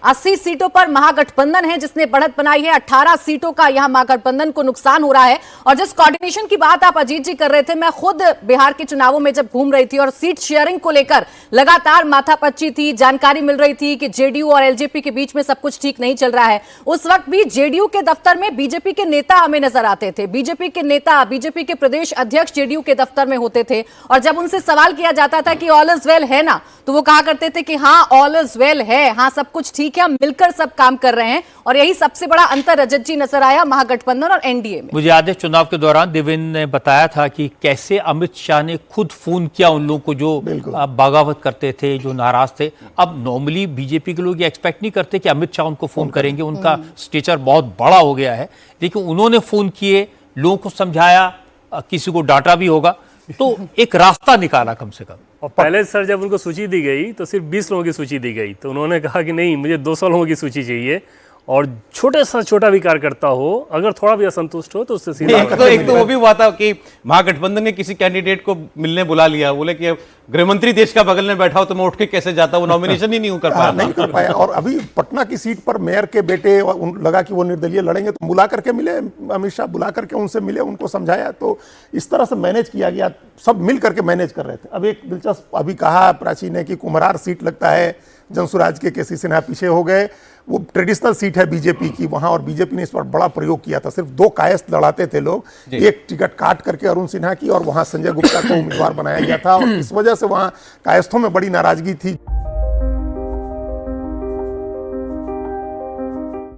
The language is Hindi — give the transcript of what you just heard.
80 सीटों पर महागठबंधन है जिसने बढ़त बनाई है। 18 सीटों का यहां महागठबंधन को नुकसान हो रहा है। और जिस कोऑर्डिनेशन की बात आप अजीत जी कर रहे थे, मैं खुद बिहार के चुनावों में जब घूम रही थी और सीट शेयरिंग को लेकर लगातार माथापच्ची थी, जानकारी मिल रही थी कि जेडीयू और एलजेपी के बीच में सब कुछ ठीक नहीं चल रहा है। उस वक्त भी जेडीयू के दफ्तर में बीजेपी के नेता हमें नजर आते थे। बीजेपी के नेता, बीजेपी के प्रदेश अध्यक्ष जेडीयू के दफ्तर में होते थे और जब उनसे सवाल किया जाता था कि ऑल इज वेल है ना, तो वो कहा करते थे कि हाँ ऑल इज वेल है, हाँ सब कुछ ठीक है, हम मिलकर सब काम कर रहे हैं। और यही सबसे बड़ा अंतर रजत जी नजर आया महागठबंधन और एनडीए में। मुझे याद है चुनाव के दौरान देवेंद्र ने बताया था कि कैसे अमित शाह ने खुद फोन किया उन लोगों को जो बगावत करते थे, जो नाराज थे। अब नॉर्मली बीजेपी के लोग ये एक्सपेक्ट नहीं करते कि अमित शाह उनको फोन करेंगे, उनका स्टेचर बहुत बड़ा हो गया है। लेकिन उन्होंने फोन किए, लोगों को समझाया, किसी को डांटा भी होगा, तो एक रास्ता निकाला कम से कम। और पहले सर जब उनको सूची दी गई तो सिर्फ 20 लोगों की सूची दी गई, तो उन्होंने कहा कि नहीं, मुझे 200 लोगों की सूची चाहिए और छोटे से छोटा भी कार्यकर्ता हो, अगर थोड़ा भी असंतुष्ट हो तो उससे सीधा एक तो वो भी हुआ था कि महागठबंधन ने किसी कैंडिडेट को मिलने बुला लिया, बोले कि गृहमंत्री देश का बगल में बैठा हो तो मैं उठ के कैसे जाता, वो नॉमिनेशन ही नहीं कर पाया। नहीं कर पाया। और अभी पटना की सीट पर मेयर के बेटे लगा कि वो निर्दलीय लड़ेंगे, तो बुला करके मिले, अमित शाह बुला करके उनसे मिले, उनको समझाया, तो इस तरह से मैनेज किया गया, सब मिल करके मैनेज कर रहे थे। अब एक दिलचस्प अभी कहा प्राची ने कि कुम्हरार सीट लगता है जनसुराज के केसी सिन्हा पीछे हो गए, वो ट्रेडिशनल सीट है बीजेपी की वहां, और बीजेपी ने इस पर बड़ा प्रयोग किया था। सिर्फ 2 कायस्थ लड़ाते थे लोग, एक टिकट काट करके अरुण सिन्हा की, और वहां संजय गुप्ता को उम्मीदवार बनाया गया था, और इस वजह से वहां कायस्थों में बड़ी नाराजगी थी।